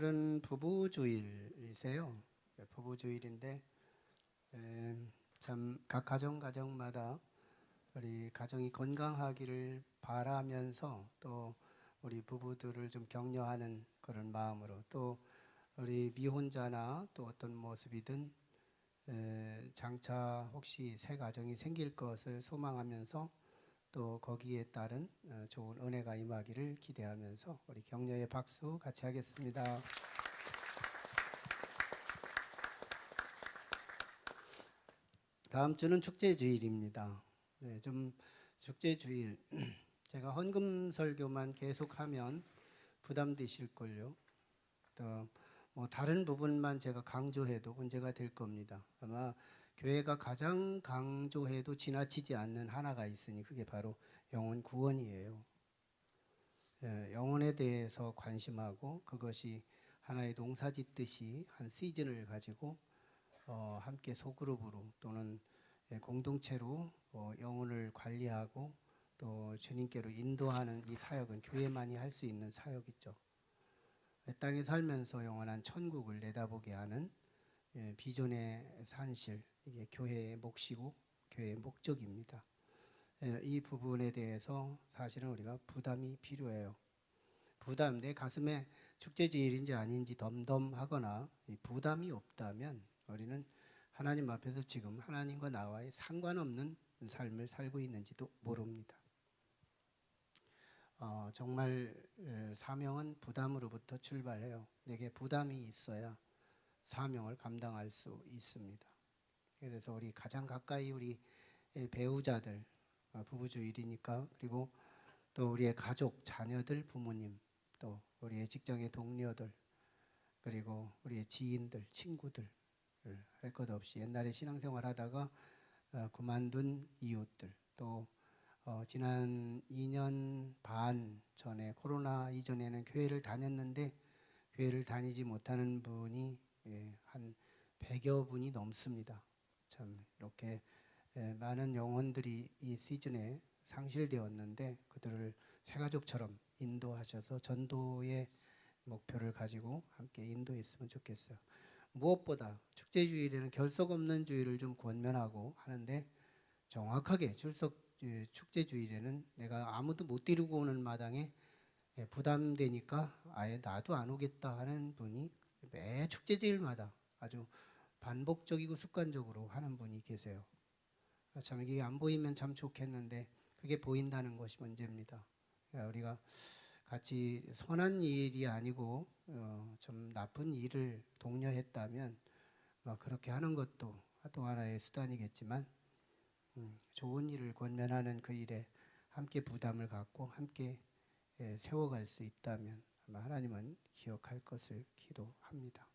오늘은 부부주일이세요. 부부주일인데 참 각 가정마다 우리 가정이 건강하기를 바라면서 또 우리 부부들을 좀 격려하는 그런 마음으로 또 우리 미혼자나 또 어떤 모습이든 장차 혹시 새 가정이 생길 것을 소망하면서 또 거기에 따른 좋은 은혜가 임하기를 기대하면서 우리 격려의 박수 같이 하겠습니다. 다음 주는 축제주일입니다. 네, 좀 축제주일 제가 헌금 설교만 계속하면 부담되실걸요. 또 뭐 다른 부분만 제가 강조해도 문제가 될 겁니다. 아마 교회가 가장 강조해도 지나치지 않는 하나가 있으니 그게 바로 영혼 구원이에요. 영혼에 대해서 관심하고 그것이 하나의 농사 짓듯이 한 시즌을 가지고 함께 소그룹으로 또는 공동체로 영혼을 관리하고 또 주님께로 인도하는 이 사역은 교회만이 할 수 있는 사역이죠. 땅에 살면서 영원한 천국을 내다보게 하는 비전의 산실, 이게 교회의 몫이고 교회의 목적입니다. 이 부분에 대해서 사실은 우리가 부담이 필요해요. 부담, 내 가슴에 축제주일인지 아닌지 덤덤하거나 부담이 없다면 우리는 하나님 앞에서 지금 하나님과 나와의 상관없는 삶을 살고 있는지도 모릅니다. 정말 사명은 부담으로부터 출발해요. 내게 부담이 있어야 사명을 감당할 수 있습니다. 그래서 우리 가장 가까이 우리 배우자들, 부부주일이니까, 그리고 또 우리의 가족, 자녀들, 부모님, 또 우리의 직장의 동료들, 그리고 우리의 지인들, 친구들, 할 것 없이 옛날에 신앙생활 하다가 그만둔 이웃들, 또 지난 2년 반 전에 코로나 이전에는 교회를 다녔는데 교회를 다니지 못하는 분이 한 100여 분이 넘습니다. 참 이렇게 많은 영혼들이 이 시즌에 상실되었는데 그들을 새가족처럼 인도하셔서 전도의 목표를 가지고 함께 인도했으면 좋겠어요. 무엇보다 축제주일에는 결석 없는 주일을 좀 권면하고 하는데 정확하게 축제주일에는 내가 아무도 못 데리고 오는 마당에 부담되니까 아예 나도 안 오겠다 하는 분이 매 축제주일마다 아주 반복적이고 습관적으로 하는 분이 계세요. 참 이게 안 보이면 참 좋겠는데 그게 보인다는 것이 문제입니다. 그러니까 우리가 같이 선한 일이 아니고 좀 나쁜 일을 독려했다면 그렇게 하는 것도 또 하나의 수단이겠지만 좋은 일을 권면하는 그 일에 함께 부담을 갖고 함께 세워갈 수 있다면 아마 하나님은 기억할 것을 기도합니다.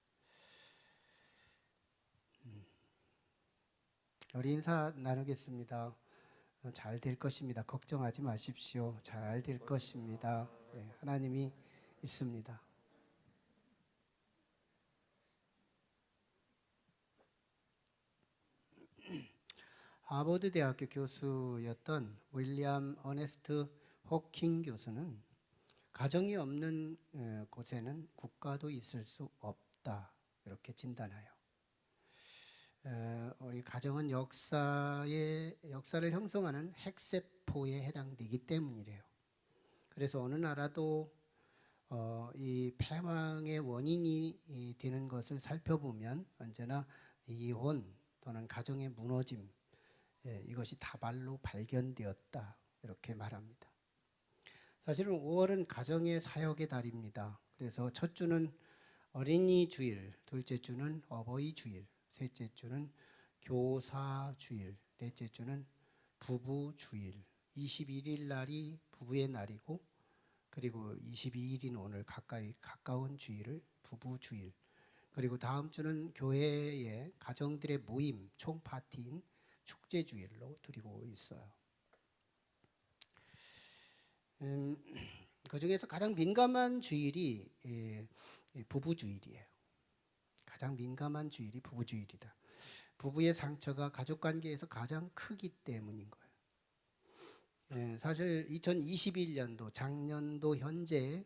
우리 인사 나누겠습니다. 잘 될 것입니다. 걱정하지 마십시오. 잘 될 것입니다. 네, 하나님이 있습니다. 하버드 대학교 교수였던 윌리엄 어네스트 호킹 교수는 가정이 없는 곳에는 국가도 있을 수 없다 이렇게 진단해요. 우리 가정은 역사를 형성하는 핵세포에 해당되기 때문이래요. 그래서 어느 나라도 이 패망의 원인이 되는 것을 살펴보면 언제나 이혼 또는 가정의 무너짐, 이것이 다발로 발견되었다 이렇게 말합니다. 사실은 5월은 가정의 사역의 달입니다. 그래서 첫 주는 어린이 주일, 둘째 주는 어버이 주일, 셋째 주는 교사 주일, 넷째 주는 부부 주일, 21일 날이 부부의 날이고 그리고 22일인 오늘 가까운 주일을 부부 주일, 그리고 다음 주는 교회의 가정들의 모임 총 파티인 축제 주일로 드리고 있어요. 그 중에서 가장 민감한 주일이 부부 주일이에요. 가장 민감한 주일이 부부 주일이다. 부부의 상처가 가족 관계에서 가장 크기 때문인 거예요. 사실 2021년도 작년도 현재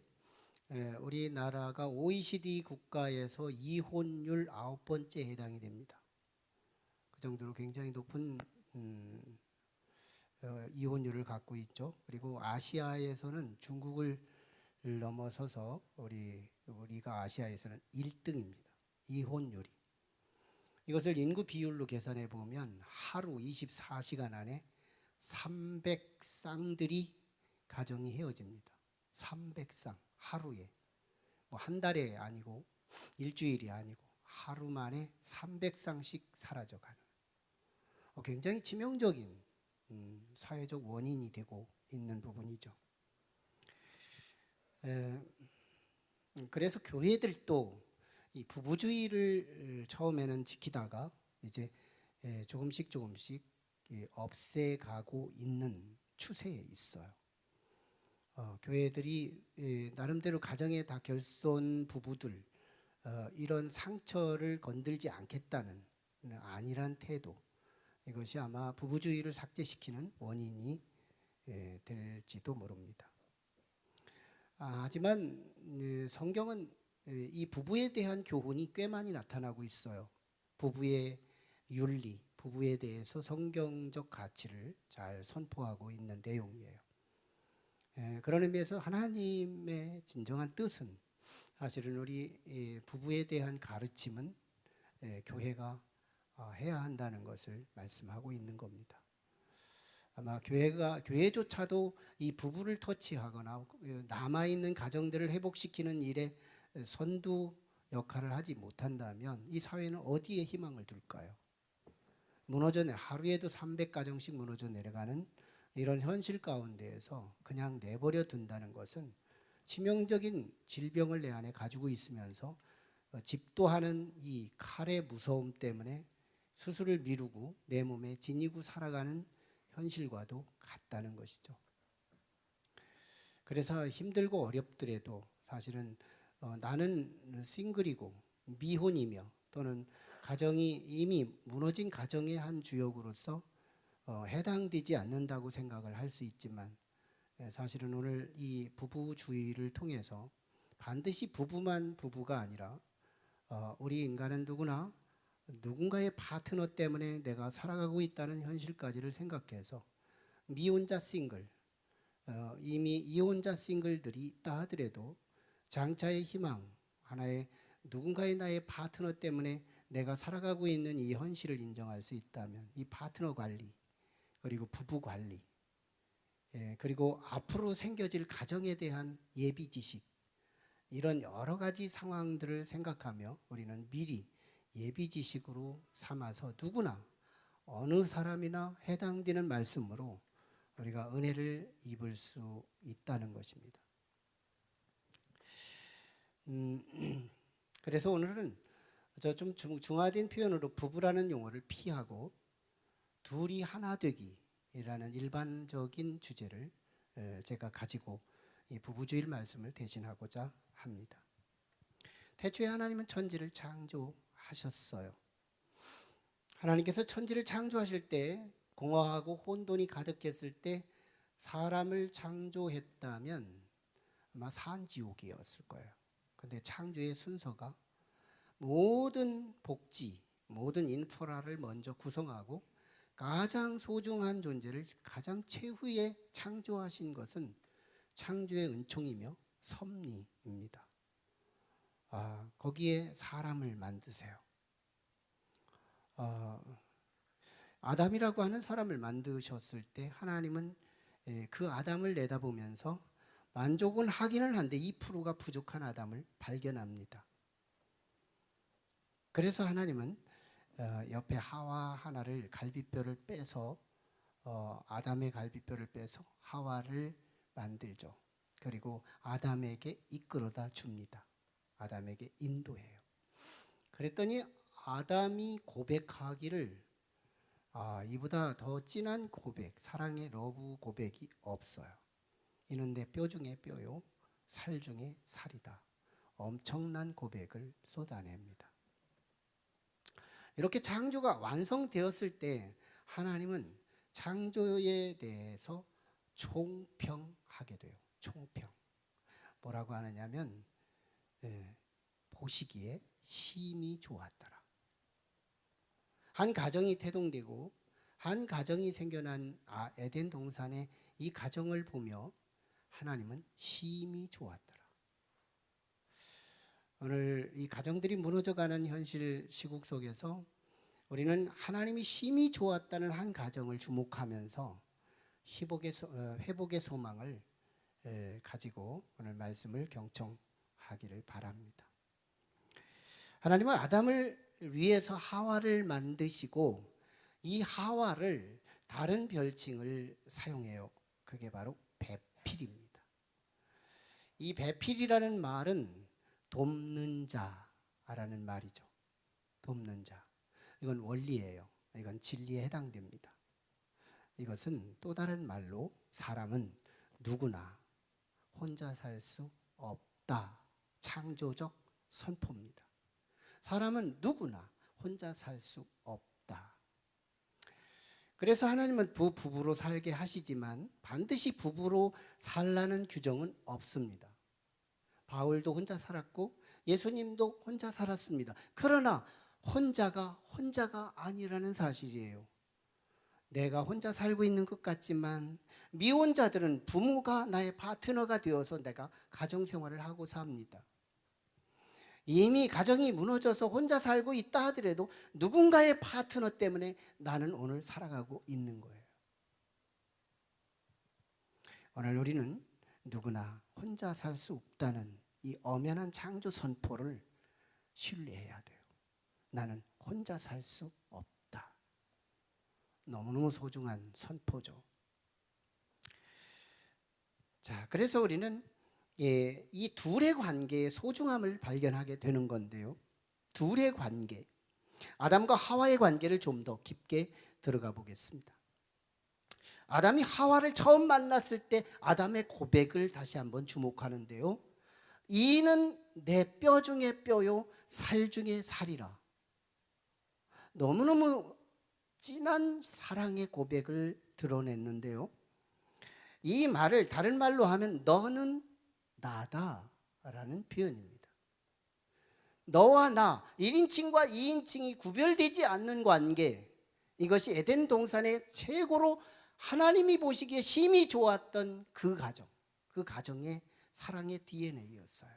우리나라가 OECD 국가에서 이혼율 9번째 해당이 됩니다. 그 정도로 굉장히 높은 이혼율을 갖고 있죠. 그리고 아시아에서는 중국을 넘어서서 우리가 아시아에서는 1등입니다. 이혼율이. 이것을 인구 비율로 계산해 보면 하루 24시간 안에 300쌍들이 가정이 헤어집니다. 300쌍 하루에. 뭐 한 달에 아니고 일주일이 아니고 하루 만에 300쌍씩 사라져가는 굉장히 치명적인 사회적 원인이 되고 있는 부분이죠. 그래서 교회들도 이 부부주의를 처음에는 지키다가 이제 조금씩 없애가고 있는 추세에 있어요. 교회들이 나름대로 가정의 다 결손 부부들 이런 상처를 건들지 않겠다는 안일한 태도, 이것이 아마 부부주의를 삭제시키는 원인이 될지도 모릅니다. 하지만 성경은 이 부부에 대한 교훈이 꽤 많이 나타나고 있어요. 부부의 윤리, 부부에 대해서 성경적 가치를 잘 선포하고 있는 내용이에요. 그런 의미에서 하나님의 진정한 뜻은 사실은 우리 부부에 대한 가르침은 교회가 해야 한다는 것을 말씀하고 있는 겁니다. 아마 교회조차도 이 부부를 터치하거나 남아있는 가정들을 회복시키는 일에 선두 역할을 하지 못한다면 이 사회는 어디에 희망을 둘까요? 하루에도 300가정씩 무너져 내려가는 이런 현실 가운데에서 그냥 내버려 둔다는 것은 치명적인 질병을 내 안에 가지고 있으면서 집도하는 이 칼의 무서움 때문에 수술을 미루고 내 몸에 지니고 살아가는 현실과도 같다는 것이죠. 그래서 힘들고 어렵더라도 사실은 나는 싱글이고 미혼이며 또는 가정이 이미 무너진 가정의 한 주역으로서 해당되지 않는다고 생각을 할 수 있지만 사실은 오늘 이 부부주의를 통해서 반드시 부부만 부부가 아니라 우리 인간은 누구나 누군가의 파트너 때문에 내가 살아가고 있다는 현실까지를 생각해서 미혼자 싱글, 이미 이혼자 싱글들이 있다 하더라도 장차의 희망, 하나의 누군가의 나의 파트너 때문에 내가 살아가고 있는 이 현실을 인정할 수 있다면 이 파트너 관리, 그리고 부부 관리, 그리고 앞으로 생겨질 가정에 대한 예비 지식, 이런 여러 가지 상황들을 생각하며 우리는 미리 예비 지식으로 삼아서 누구나 어느 사람이나 해당되는 말씀으로 우리가 은혜를 입을 수 있다는 것입니다. 그래서 오늘은 좀 중화된 표현으로 부부라는 용어를 피하고 둘이 하나 되기라는 일반적인 주제를 제가 가지고 이 부부주의 말씀을 대신하고자 합니다. 태초에 하나님은 천지를 창조하셨어요. 하나님께서 천지를 창조하실 때 공허하고 혼돈이 가득했을 때 사람을 창조했다면 아마 산지옥이었을 거예요. 근데 창조의 순서가 모든 복지, 모든 인프라를 먼저 구성하고 가장 소중한 존재를 가장 최후에 창조하신 것은 창조의 은총이며 섭리입니다. 거기에 사람을 만드세요. 아담이라고 하는 사람을 만드셨을 때 하나님은 그 아담을 내다보면서 만족은 하기는 한데 2%가 부족한 아담을 발견합니다. 그래서 하나님은 옆에 하와 하나를 갈비뼈를 빼서 아담의 갈비뼈를 빼서 하와를 만들죠. 그리고 아담에게 이끌어다 줍니다. 아담에게 인도해요. 그랬더니 아담이 고백하기를 이보다 더 진한 고백, 사랑의 러브 고백이 없어요. 이는 내 뼈 중에 뼈요 살 중에 살이다. 엄청난 고백을 쏟아냅니다. 이렇게 창조가 완성되었을 때 하나님은 창조에 대해서 총평하게 돼요. 총평. 뭐라고 하느냐면 보시기에 심히 좋았더라. 한 가정이 태동되고 한 가정이 생겨난 에덴 동산의 이 가정을 보며 하나님은 심히 좋았더라. 오늘 이 가정들이 무너져가는 현실 시국 속에서 우리는 하나님이 심히 좋았다는 한 가정을 주목하면서 회복의 소망을 가지고 오늘 말씀을 경청하기를 바랍니다. 하나님은 아담을 위해서 하와를 만드시고 이 하와를 다른 별칭을 사용해요. 그게 바로 배필입니다. 이 배필이라는 말은 돕는 자라는 말이죠. 돕는 자. 이건 원리예요. 이건 진리에 해당됩니다. 이것은 또 다른 말로 사람은 누구나 혼자 살 수 없다. 창조적 선포입니다. 사람은 누구나 혼자 살 수 없다. 그래서 하나님은 부부로 살게 하시지만 반드시 부부로 살라는 규정은 없습니다. 바울도 혼자 살았고 예수님도 혼자 살았습니다. 그러나 혼자가 아니라는 사실이에요. 내가 혼자 살고 있는 것 같지만 미혼자들은 부모가 나의 파트너가 되어서 내가 가정생활을 하고 삽니다. 이미 가정이 무너져서 혼자 살고 있다 하더라도 누군가의 파트너 때문에 나는 오늘 살아가고 있는 거예요. 오늘 우리는 누구나 혼자 살 수 없다는 이 엄연한 창조 선포를 신뢰해야 돼요. 나는 혼자 살 수 없다. 너무너무 소중한 선포죠. 자, 그래서 우리는 이 둘의 관계의 소중함을 발견하게 되는 건데요. 둘의 관계, 아담과 하와의 관계를 좀 더 깊게 들어가 보겠습니다. 아담이 하와를 처음 만났을 때 아담의 고백을 다시 한번 주목하는데요. 이는 내 뼈 중에 뼈요 살 중에 살이라. 너무너무 진한 사랑의 고백을 드러냈는데요. 이 말을 다른 말로 하면 너는 나다 라는 표현입니다. 너와 나 1인칭과 2인칭이 구별되지 않는 관계, 이것이 에덴 동산의 최고로 하나님이 보시기에 심히 좋았던 그 가정, 그 가정의 사랑의 DNA였어요.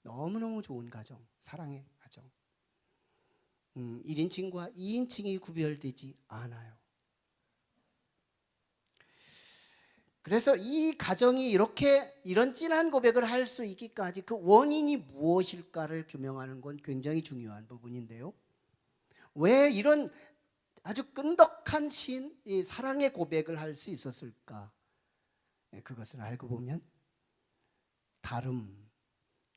너무너무 좋은 가정, 사랑의 가정. 1인칭과 2인칭이 구별되지 않아요. 그래서 이 가정이 이런 진한 고백을 할 수 있기까지 그 원인이 무엇일까를 규명하는 건 굉장히 중요한 부분인데요. 왜 이런 아주 끈덕한 이 사랑의 고백을 할 수 있었을까? 그것을 알고 보면 다름,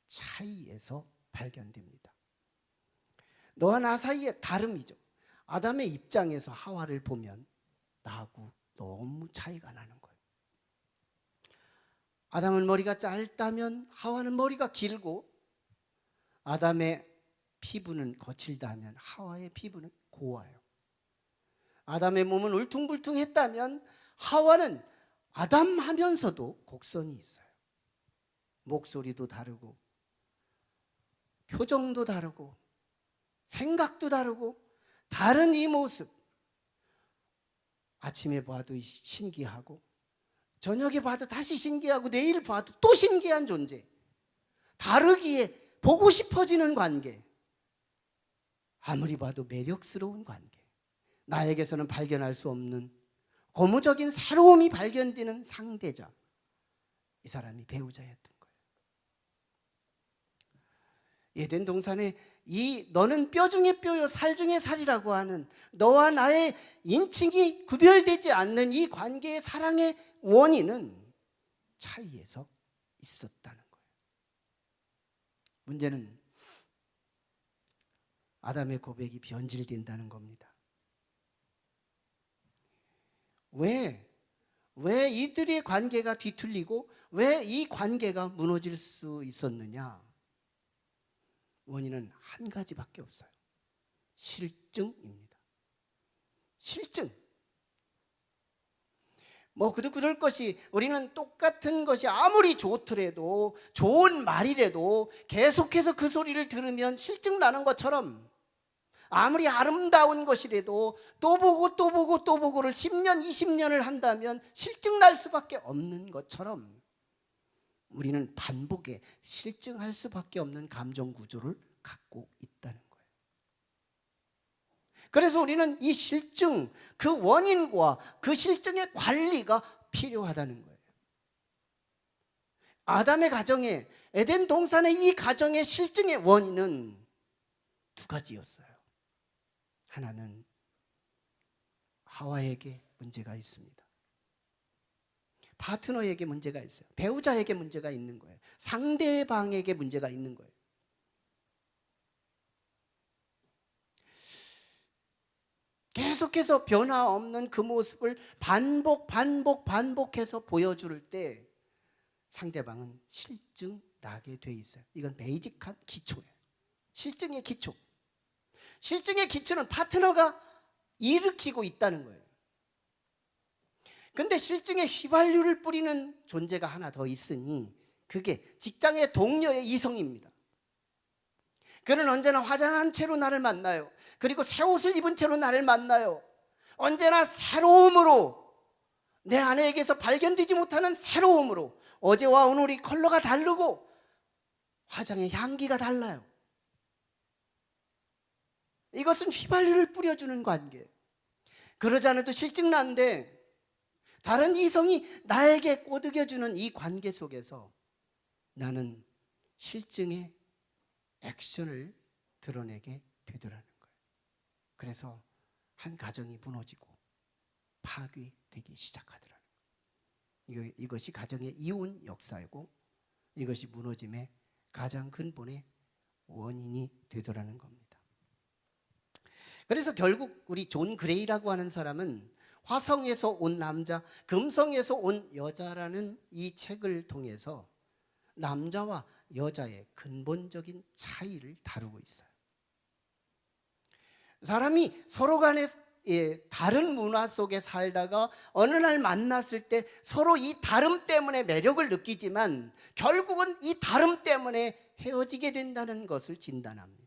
차이에서 발견됩니다. 너와 나 사이의 다름이죠. 아담의 입장에서 하와를 보면 나하고 너무 차이가 나는 거예요. 아담은 머리가 짧다면 하와는 머리가 길고, 아담의 피부는 거칠다면 하와의 피부는 고와요. 아담의 몸은 울퉁불퉁했다면 하와는 아담하면서도 곡선이 있어요. 목소리도 다르고 표정도 다르고 생각도 다르고, 다른 이 모습, 아침에 봐도 신기하고 저녁에 봐도 다시 신기하고 내일 봐도 또 신기한 존재, 다르기에 보고 싶어지는 관계, 아무리 봐도 매력스러운 관계, 나에게서는 발견할 수 없는 고무적인 새로움이 발견되는 상대자, 이 사람이 배우자였던 거예요. 에덴 동산에 이 너는 뼈 중에 뼈요 살 중에 살이라고 하는 너와 나의 인칭이 구별되지 않는 이 관계의 사랑의 원인은 차이에서 있었다는 거예요. 문제는 아담의 고백이 변질된다는 겁니다. 왜 이들의 관계가 뒤틀리고 왜 이 관계가 무너질 수 있었느냐? 원인은 한 가지밖에 없어요. 실증입니다. 실증. 그럴 것이, 우리는 똑같은 것이 아무리 좋더라도, 좋은 말이라도 계속해서 그 소리를 들으면 실증 나는 것처럼, 아무리 아름다운 것이라도 또 보고 또 보고 또 보고를 10년 20년을 한다면 실증 날 수밖에 없는 것처럼, 우리는 반복에 실증할 수밖에 없는 감정 구조를 갖고 있다는 거예요. 그래서 우리는 이 실증, 그 원인과 그 실증의 관리가 필요하다는 거예요. 아담의 가정에, 에덴 동산의 이 가정의 실증의 원인은 두 가지였어요. 하나는 하와에게 문제가 있습니다. 파트너에게 문제가 있어요. 배우자에게 문제가 있는 거예요. 상대방에게 문제가 있는 거예요. 계속해서 변화 없는 그 모습을 반복해서 보여줄 때 상대방은 실증 나게 돼 있어요. 이건 베이직한 기초예요. 실증의 기초. 실증의 기초는 파트너가 일으키고 있다는 거예요. 근데 실증에 휘발유를 뿌리는 존재가 하나 더 있으니 그게 직장의 동료의 이성입니다. 그는 언제나 화장한 채로 나를 만나요. 그리고 새 옷을 입은 채로 나를 만나요. 언제나 새로움으로, 내 아내에게서 발견되지 못하는 새로움으로, 어제와 오늘이 컬러가 다르고 화장의 향기가 달라요. 이것은 휘발유를 뿌려주는 관계예요. 그러지 않아도 실증나는데 다른 이성이 나에게 꼬드겨주는 이 관계 속에서 나는 실증의 액션을 드러내게 되더라는 거예요. 그래서 한 가정이 무너지고 파괴되기 시작하더라는 거예요. 이것이 가정의 이혼 역사이고 이것이 무너짐의 가장 근본의 원인이 되더라는 겁니다. 그래서 결국 우리 존 그레이라고 하는 사람은 화성에서 온 남자, 금성에서 온 여자라는 이 책을 통해서 남자와 여자의 근본적인 차이를 다루고 있어요. 사람이 서로 간에 다른 문화 속에 살다가 어느 날 만났을 때 서로 이 다름 때문에 매력을 느끼지만 결국은 이 다름 때문에 헤어지게 된다는 것을 진단합니다.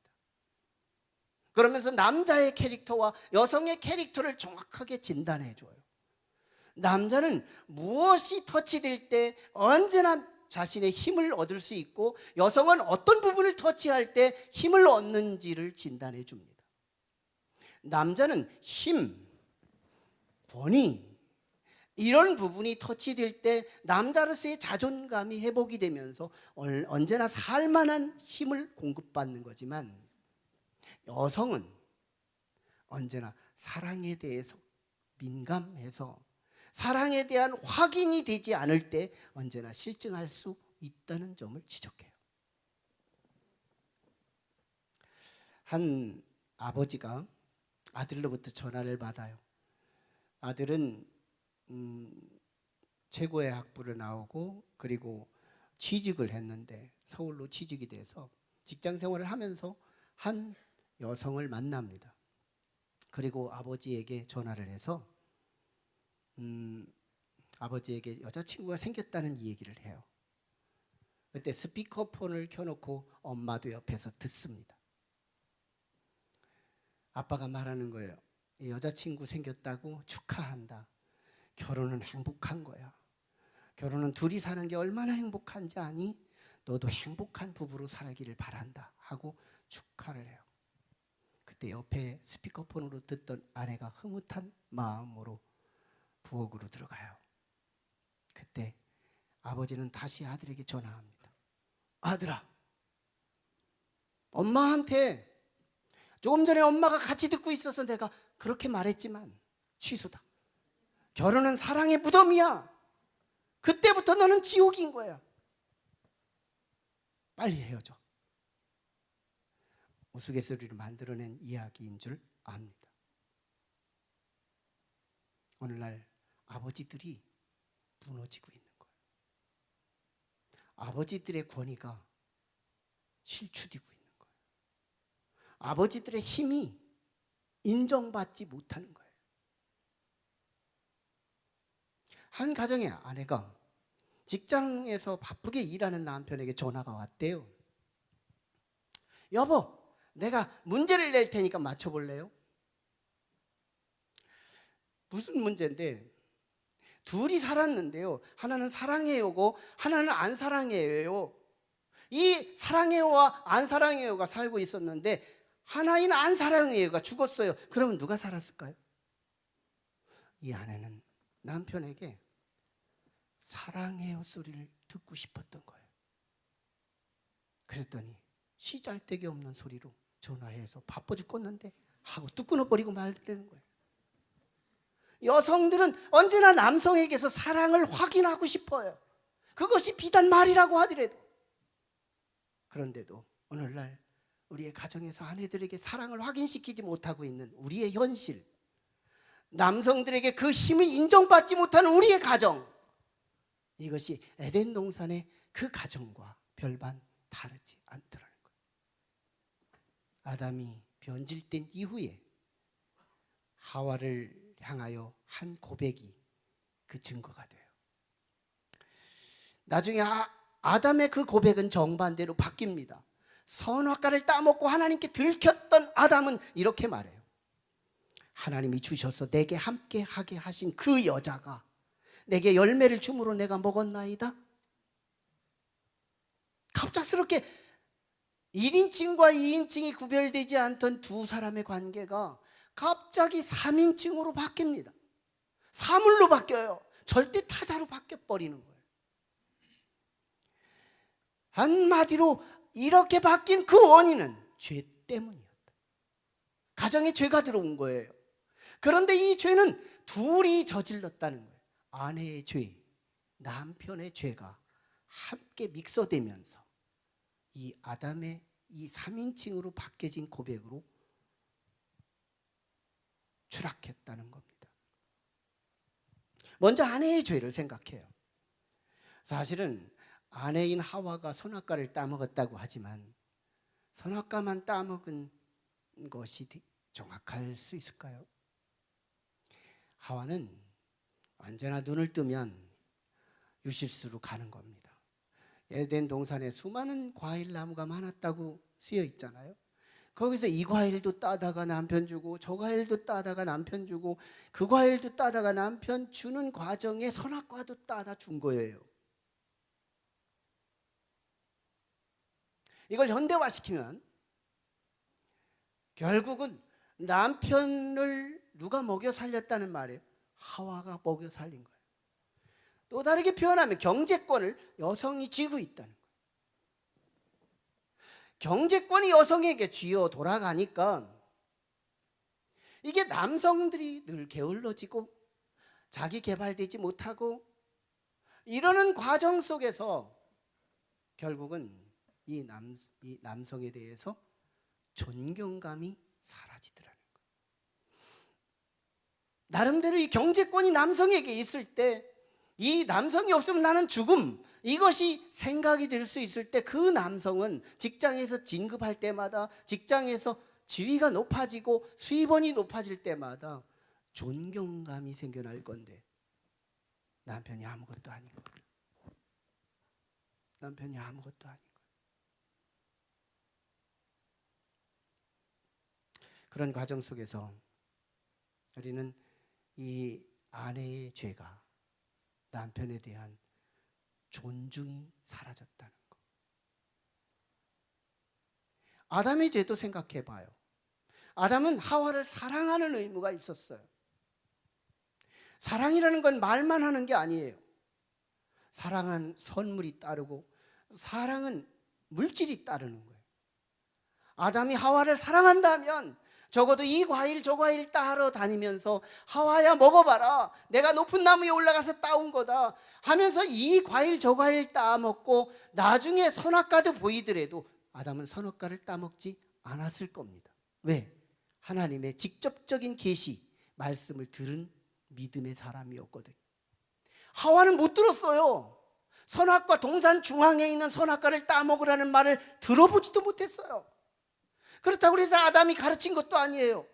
그러면서 남자의 캐릭터와 여성의 캐릭터를 정확하게 진단해 줘요. 남자는 무엇이 터치될 때 언제나 자신의 힘을 얻을 수 있고 여성은 어떤 부분을 터치할 때 힘을 얻는지를 진단해 줍니다. 남자는 힘, 권위 이런 부분이 터치될 때 남자로서의 자존감이 회복이 되면서 언제나 살만한 힘을 공급받는 거지만 여성은 언제나 사랑에 대해서 민감해서 사랑에 대한 확인이 되지 않을 때 언제나 실증할 수 있다는 점을 지적해요. 한 아버지가 아들로부터 전화를 받아요. 아들은 최고의 학부를 나오고 그리고 취직을 했는데 서울로 취직이 돼서 직장 생활을 하면서 한 여성을 만납니다. 그리고 아버지에게 전화를 해서 아버지에게 여자친구가 생겼다는 이 얘기를 해요. 그때 스피커폰을 켜놓고 엄마도 옆에서 듣습니다. 아빠가 말하는 거예요. 여자친구 생겼다고 축하한다. 결혼은 행복한 거야. 결혼은 둘이 사는 게 얼마나 행복한지 아니? 너도 행복한 부부로 살기를 바란다 하고 축하를 해요. 그때 옆에 스피커폰으로 듣던 아내가 흐뭇한 마음으로 부엌으로 들어가요. 그때 아버지는 다시 아들에게 전화합니다. 아들아, 엄마한테 조금 전에 엄마가 같이 듣고 있어서 내가 그렇게 말했지만 취소다. 결혼은 사랑의 무덤이야. 그때부터 너는 지옥인 거야. 빨리 헤어져. 우스갯소리를 만들어낸 이야기인 줄 압니다. 오늘날 아버지들이 무너지고 있는 거예요. 아버지들의 권위가 실추되고 있는 거예요. 아버지들의 힘이 인정받지 못하는 거예요. 한 가정의 아내가 직장에서 바쁘게 일하는 남편에게 전화가 왔대요. 여보, 내가 문제를 낼 테니까 맞춰볼래요? 무슨 문제인데, 둘이 살았는데요, 하나는 사랑해요고 하나는 안 사랑해요. 이 사랑해요와 안 사랑해요가 살고 있었는데 하나인 안 사랑해요가 죽었어요. 그러면 누가 살았을까요? 이 아내는 남편에게 사랑해요 소리를 듣고 싶었던 거예요. 그랬더니 시잘데기 없는 소리로 전화해서 바빠 죽겠는데 하고 뚝 끊어버리고 말더라는 거예요. 여성들은 언제나 남성에게서 사랑을 확인하고 싶어요. 그것이 비단 말이라고 하더라도. 그런데도 오늘날 우리의 가정에서 아내들에게 사랑을 확인시키지 못하고 있는 우리의 현실, 남성들에게 그 힘을 인정받지 못하는 우리의 가정, 이것이 에덴 동산의 그 가정과 별반 다르지 않더라는 거예요. 아담이 변질된 이후에 하와를 향하여 한 고백이 그 증거가 돼요. 나중에 아담의 그 고백은 정반대로 바뀝니다. 선악과를 따먹고 하나님께 들켰던 아담은 이렇게 말해요. 하나님이 주셔서 내게 함께 하게 하신 그 여자가 내게 열매를 줌으로 내가 먹었나이다. 갑작스럽게 1인칭과 2인칭이 구별되지 않던 두 사람의 관계가 갑자기 3인칭으로 바뀝니다. 사물로 바뀌어요. 절대 타자로 바뀌어버리는 거예요. 한마디로 이렇게 바뀐 그 원인은 죄 때문이었다. 가정에 죄가 들어온 거예요. 그런데 이 죄는 둘이 저질렀다는 거예요. 아내의 죄, 남편의 죄가 함께 믹서되면서 이 아담의 이 3인칭으로 바뀌어진 고백으로 추락했다는 겁니다. 먼저 아내의 죄를 생각해요. 사실은 아내인 하와가 선악과를 따먹었다고 하지만 선악과만 따먹은 것이 정확할 수 있을까요? 하와는 언제나 눈을 뜨면 유실수로 가는 겁니다. 에덴 동산에 수많은 과일 나무가 많았다고 쓰여 있잖아요. 거기서 이 과일도 따다가 남편 주고 저 과일도 따다가 남편 주고 그 과일도 따다가 남편 주는 과정에 선악과도 따다 준 거예요. 이걸 현대화시키면 결국은 남편을 누가 먹여 살렸다는 말이에요? 하와가 먹여 살린 거예요. 또 다르게 표현하면 경제권을 여성이 쥐고 있다는 거예요. 경제권이 여성에게 쥐어 돌아가니까 이게 남성들이 늘 게을러지고 자기 개발되지 못하고 이러는 과정 속에서 결국은 이 남성에 대해서 존경감이 사라지더라는 거예요. 나름대로 이 경제권이 남성에게 있을 때 이 남성이 없으면 나는 죽음, 이것이 생각이 들 수 있을 때 그 남성은 직장에서 진급할 때마다 직장에서 지위가 높아지고 수입원이 높아질 때마다 존경감이 생겨날 건데 남편이 아무것도 아닌 거예요. 남편이 아무것도 아닌 거예요. 그런 과정 속에서 우리는 이 아내의 죄가 남편에 대한 존중이 사라졌다는 것. 아담의 죄도 생각해 봐요. 아담은 하와를 사랑하는 의무가 있었어요. 사랑이라는 건 말만 하는 게 아니에요. 사랑은 선물이 따르고 사랑은 물질이 따르는 거예요. 아담이 하와를 사랑한다면 적어도 이 과일 저 과일 따러 다니면서 하와야 먹어봐라, 내가 높은 나무에 올라가서 따온 거다 하면서 이 과일 저 과일 따먹고 나중에 선악과도 보이더라도 아담은 선악과를 따먹지 않았을 겁니다. 왜? 하나님의 직접적인 계시, 말씀을 들은 믿음의 사람이었거든요. 하와는 못 들었어요. 선악과, 동산 중앙에 있는 선악과를 따먹으라는 말을 들어보지도 못했어요. 그렇다고 해서 아담이 가르친 것도 아니에요.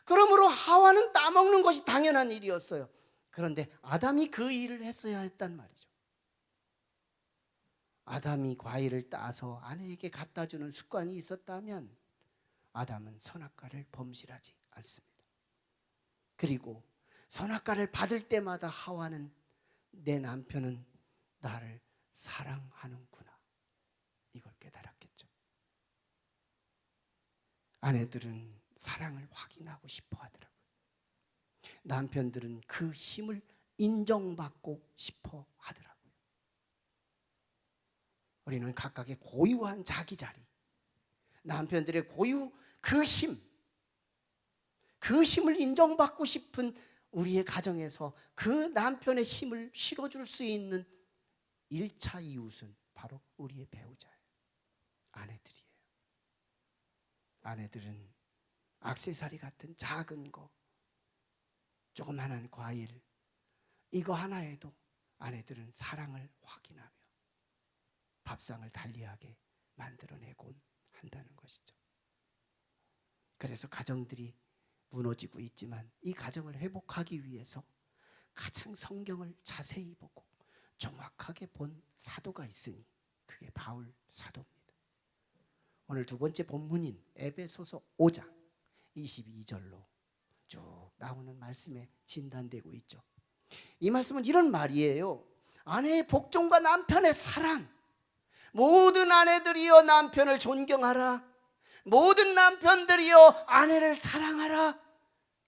그러므로 하와는 따먹는 것이 당연한 일이었어요. 그런데 아담이 그 일을 했어야 했단 말이죠. 아담이 과일을 따서 아내에게 갖다 주는 습관이 있었다면 아담은 선악과를 범실하지 않습니다. 그리고 선악과를 받을 때마다 하와는 내 남편은 나를 사랑하는구나, 이걸 깨달았겠죠. 아내들은 사랑을 확인하고 싶어 하더라고요. 남편들은 그 힘을 인정받고 싶어 하더라고요. 우리는 각각의 고유한 자기 자리, 남편들의 고유 그 힘, 그 힘을 인정받고 싶은 우리의 가정에서 그 남편의 힘을 실어줄 수 있는 1차 이웃은 바로 우리의 배우자예요. 아내들이에요. 아내들은 액세서리 같은 작은 거, 조그만한 과일, 이거 하나에도 아내들은 사랑을 확인하며 밥상을 달리하게 만들어내곤 한다는 것이죠. 그래서 가정들이 무너지고 있지만 이 가정을 회복하기 위해서 가장 성경을 자세히 보고 정확하게 본 사도가 있으니 그게 바울 사도입니다. 오늘 두 번째 본문인 에베소서 5장 22절로 쭉 나오는 말씀에 진단되고 있죠. 이 말씀은 이런 말이에요. 아내의 복종과 남편의 사랑, 모든 아내들이여 남편을 존경하라, 모든 남편들이여 아내를 사랑하라.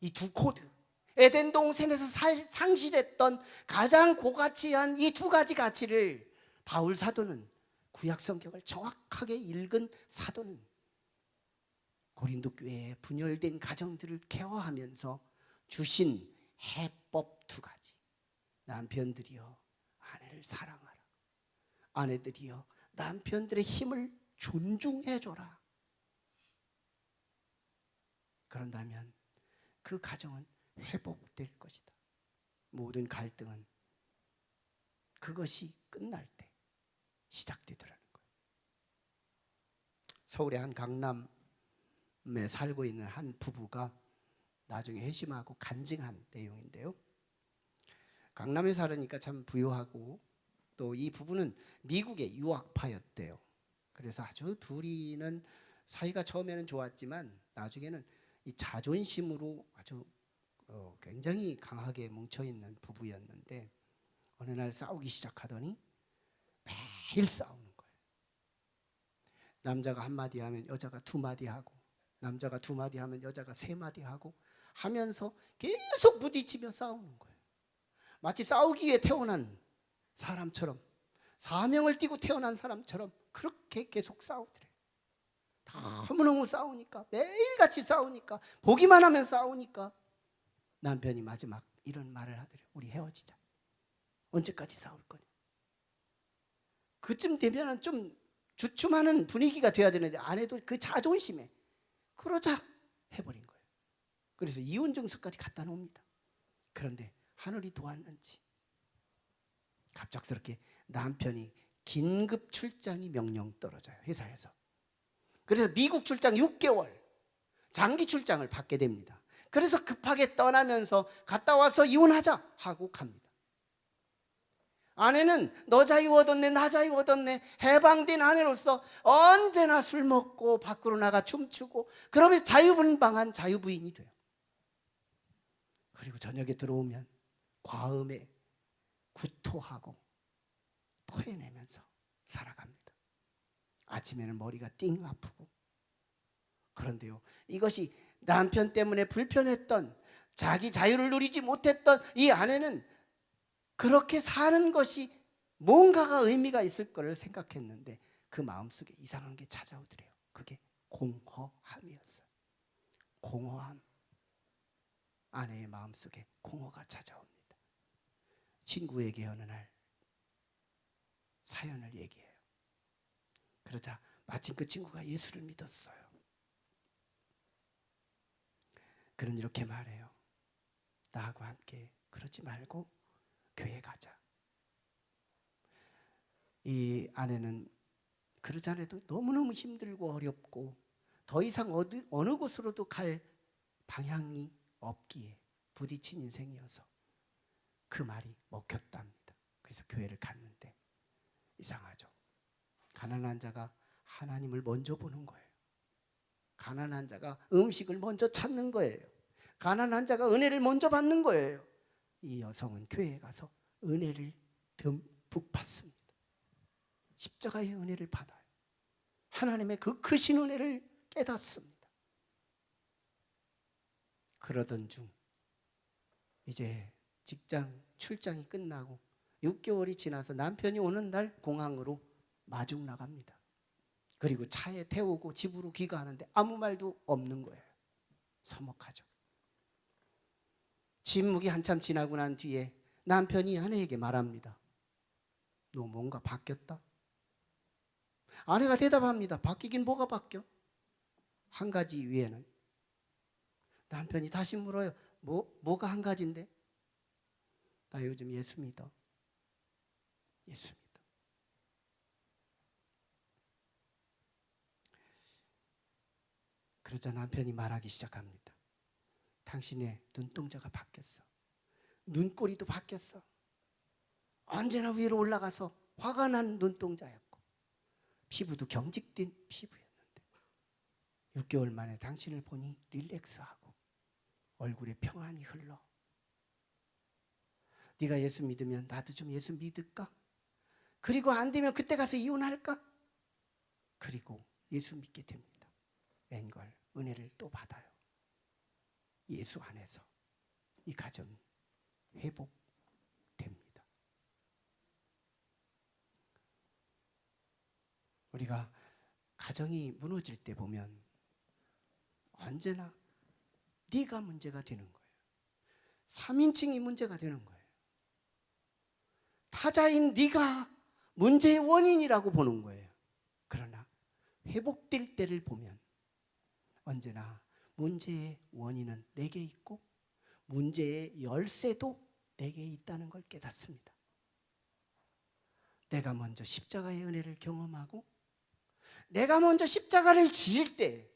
이 두 코드, 에덴 동산에서 상실했던 가장 고가치한 이 두 가지 가치를 바울 사도는, 구약 성경을 정확하게 읽은 사도는 고린도 교회에 분열된 가정들을 케어하면서 주신 해법 두 가지, 남편들이여 아내를 사랑하라, 아내들이여 남편들의 힘을 존중해줘라. 그런다면 그 가정은 회복될 것이다. 모든 갈등은 그것이 끝날 때 시작되더라는 거예요. 서울의 한 강남에 살고 있는 한 부부가 나중에 회심하고 간증한 내용인데요. 강남에 살으니까 참 부유하고 또 이 부부는 미국의 유학파였대요. 그래서 아주 둘이는 사이가 처음에는 좋았지만 나중에는 이 자존심으로 아주 굉장히 강하게 뭉쳐있는 부부였는데 어느 날 싸우기 시작하더니 매일 싸우는 거예요. 남자가 한마디 하면 여자가 두마디 하고, 남자가 두마디 하면 여자가 세마디 하고 하면서 계속 부딪히며 싸우는 거예요. 마치 싸우기 위해 태어난 사람처럼, 사명을 띠고 태어난 사람처럼 그렇게 계속 싸우더래요. 너무너무 싸우니까, 매일같이 싸우니까, 보기만 하면 싸우니까 남편이 마지막 이런 말을 하더래요. 우리 헤어지자. 언제까지 싸울 거냐. 그쯤 되면 좀 주춤하는 분위기가 돼야 되는데 아내도 그 자존심에 그러자 해버린 거예요. 그래서 이혼 증서까지 갖다 놓습니다. 그런데 하늘이 도왔는지 갑작스럽게 남편이 긴급 출장이 명령 떨어져요. 회사에서. 그래서 미국 출장 6개월 장기 출장을 받게 됩니다. 그래서 급하게 떠나면서 갔다 와서 이혼하자 하고 갑니다. 아내는 너 자유 얻었네, 나 자유 얻었네, 해방된 아내로서 언제나 술 먹고 밖으로 나가 춤추고 그러면 자유분방한 자유부인이 돼요. 그리고 저녁에 들어오면 과음에 구토하고 토해내면서 살아갑니다. 아침에는 머리가 띵 아프고. 그런데요, 이것이 남편 때문에 불편했던, 자기 자유를 누리지 못했던 이 아내는 그렇게 사는 것이 뭔가가 의미가 있을 거를 생각했는데 그 마음속에 이상한 게 찾아오더래요. 그게 공허함이었어요. 공허함. 아내의 마음속에 공허가 찾아옵니다. 친구에게 어느 날 사연을 얘기해요. 그러자 마침 그 친구가 예수를 믿었어요. 그는 이렇게 말해요. 나하고 함께 그러지 말고 교회 가자. 이 아내는 그러지 않아도 너무너무 힘들고 어렵고 더 이상 어느 곳으로도 갈 방향이 없기에 부딪힌 인생이어서 그 말이 먹혔답니다. 그래서 교회를 갔는데 이상하죠. 가난한 자가 하나님을 먼저 보는 거예요. 가난한 자가 음식을 먼저 찾는 거예요. 가난한 자가 은혜를 먼저 받는 거예요. 이 여성은 교회에 가서 은혜를 듬뿍 받습니다. 십자가의 은혜를 받아요. 하나님의 그 크신 은혜를 깨닫습니다. 그러던 중 이제 직장 출장이 끝나고 6개월이 지나서 남편이 오는 날 공항으로 마중 나갑니다. 그리고 차에 태우고 집으로 귀가하는데 아무 말도 없는 거예요. 서먹하죠. 침묵이 한참 지나고 난 뒤에 남편이 아내에게 말합니다. 너 뭔가 바뀌었다? 아내가 대답합니다. 바뀌긴 뭐가 바뀌어? 한 가지 이외에는. 남편이 다시 물어요. 뭐가 한 가지인데? 나 요즘 예수 믿어. 예수 믿어. 그러자 남편이 말하기 시작합니다. 당신의 눈동자가 바뀌었어. 눈꼬리도 바뀌었어. 언제나 위로 올라가서 화가 난 눈동자였고 피부도 경직된 피부였는데 6개월 만에 당신을 보니 릴렉스하고 얼굴에 평안이 흘러. 네가 예수 믿으면 나도 좀 예수 믿을까? 그리고 안 되면 그때 가서 이혼할까? 그리고 예수 믿게 됩니다. 웬걸 은혜를 또 받아요. 예수 안에서 이 가정이 회복됩니다. 우리가 가정이 무너질 때 보면 언제나 네가 문제가 되는 거예요. 3인칭이 문제가 되는 거예요. 타자인 네가 문제의 원인이라고 보는 거예요. 그러나 회복될 때를 보면 언제나 문제의 원인은 내게 있고 문제의 열쇠도 내게 있다는 걸 깨닫습니다. 내가 먼저 십자가의 은혜를 경험하고 내가 먼저 십자가를 지을 때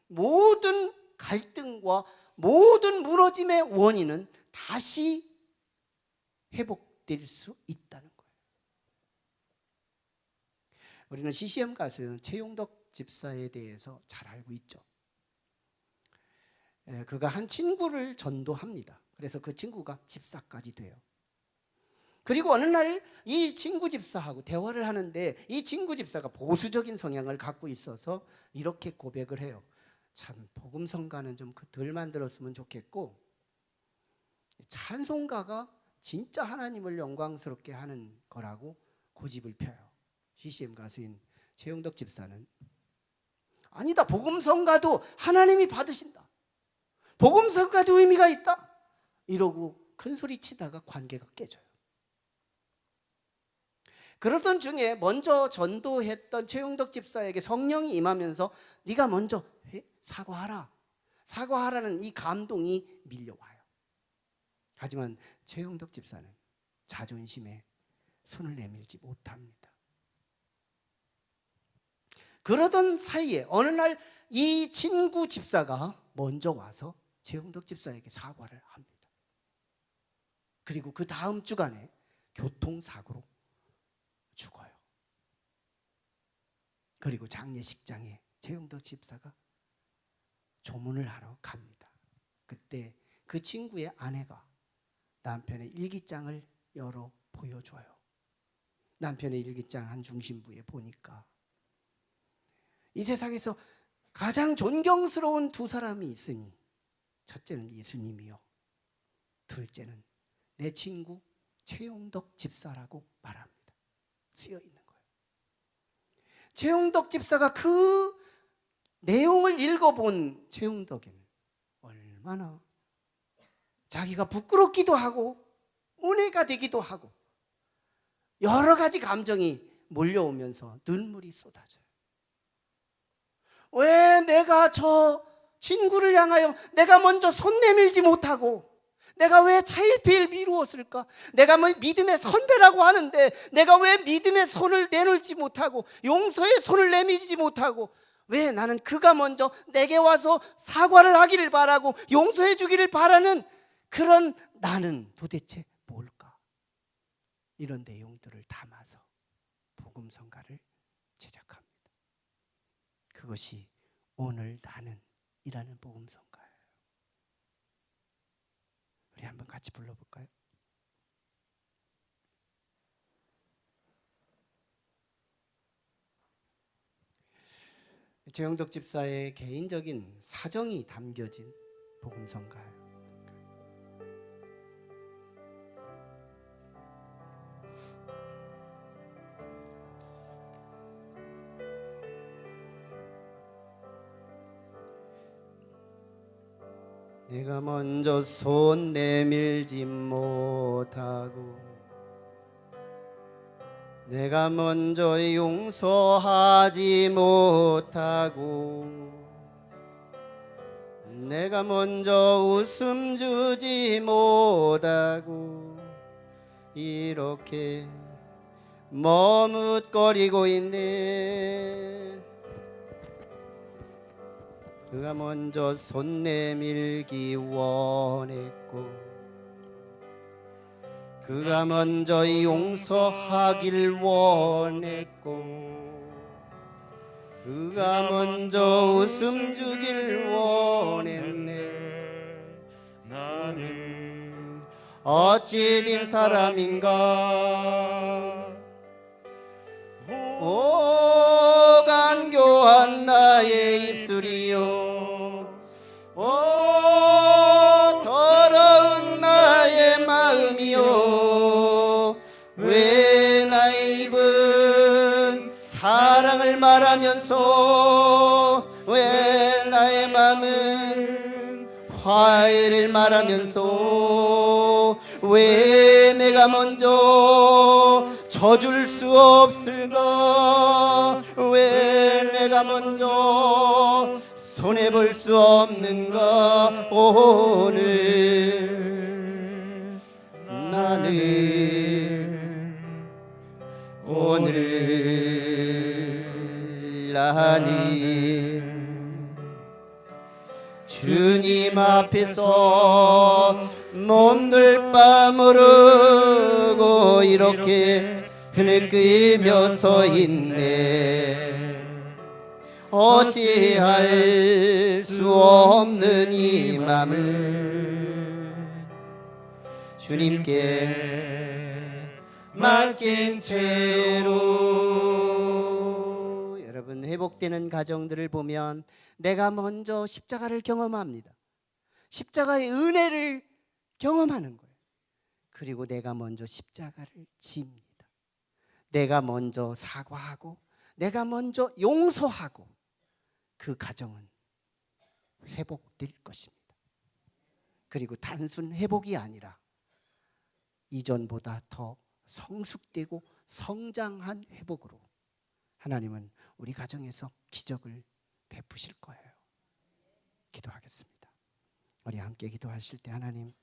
모든 갈등과 모든 무너짐의 원인은 다시 회복될 수 있다는 거예요. 우리는 CCM 가수 최용덕 집사에 대해서 잘 알고 있죠. 그가 한 친구를 전도합니다. 그래서 그 친구가 집사까지 돼요. 그리고 어느 날 이 친구 집사하고 대화를 하는데 이 친구 집사가 보수적인 성향을 갖고 있어서 이렇게 고백을 해요. 참 복음성가는 좀 덜 만들었으면 좋겠고 찬송가가 진짜 하나님을 영광스럽게 하는 거라고 고집을 펴요. CCM 가수인 최용덕 집사는 아니다. 복음성가도 하나님이 받으신다. 복음성가도 의미가 있다. 이러고 큰소리 치다가 관계가 깨져요. 그러던 중에 먼저 전도했던 최용덕 집사에게 성령이 임하면서 네가 먼저 사과하라. 사과하라는 이 감동이 밀려와요. 하지만 최용덕 집사는 자존심에 손을 내밀지 못합니다. 그러던 사이에 어느 날 이 친구 집사가 먼저 와서 최용덕 집사에게 사과를 합니다. 그리고 그 다음 주간에 교통사고로 죽어요. 그리고 장례식장에 최용덕 집사가 조문을 하러 갑니다. 그때 그 친구의 아내가 남편의 일기장을 열어 보여줘요. 남편의 일기장 한 중심부에 보니까 이 세상에서 가장 존경스러운 두 사람이 있으니 첫째는 예수님이요, 둘째는 내 친구 최용덕 집사라고 말합니다. 쓰여 있는 거예요. 최용덕 집사가 그 내용을 읽어본 최용덕에는 얼마나 자기가 부끄럽기도 하고 은혜가 되기도 하고 여러 가지 감정이 몰려오면서 눈물이 쏟아져요. 왜 내가 저 친구를 향하여 내가 먼저 손 내밀지 못하고 내가 왜 차일피일 미루었을까? 내가 뭐 믿음의 선배라고 하는데 내가 왜 믿음의 손을 내놓지 못하고 용서의 손을 내밀지 못하고 왜 나는 그가 먼저 내게 와서 사과를 하기를 바라고 용서해 주기를 바라는 그런 나는 도대체 뭘까? 이런 내용들을 담아서 복음성가를 제작합니다. 그것이 오늘 나는 이라는 복음성가예요. 우리 한번 같이 불러볼까요? 최영덕 집사의 개인적인 사정이 담겨진 복음성가예요. 내가 먼저 손 내밀지 못하고 내가 먼저 용서하지 못하고 내가 먼저 웃음 주지 못하고 이렇게 머뭇거리고 있네. 그가 먼저 손 내밀기 원했고 그가 먼저 용서하길 원했고 그가 먼저 웃음 주길 원했네. 나는 어찌 된 사람인가. 오 간교한 나의 입술이요 오 더러운 나의 마음이요 왜 나의 입은 사랑을 말하면서 왜 나의 마음은 화해를 말하면서 왜 내가 먼저 져줄 수 없을까 왜 내가 먼저 손해볼 수 없는가. 오늘 나는 주님 앞에서 몸둘 바 모르고 이렇게 흐느끼며 서 있네. 어찌할 수 없는 이 맘을 주님께 맡긴 채로. 여러분 회복되는 가정들을 보면 내가 먼저 십자가를 경험합니다. 십자가의 은혜를 경험하는 거예요. 그리고 내가 먼저 십자가를 집니다. 내가 먼저 사과하고 내가 먼저 용서하고 그 가정은 회복될 것입니다. 그리고 단순 회복이 아니라 이전보다 더 성숙되고 성장한 회복으로 하나님은 우리 가정에서 기적을 베푸실 거예요. 기도하겠습니다. 우리 함께 기도하실 때 하나님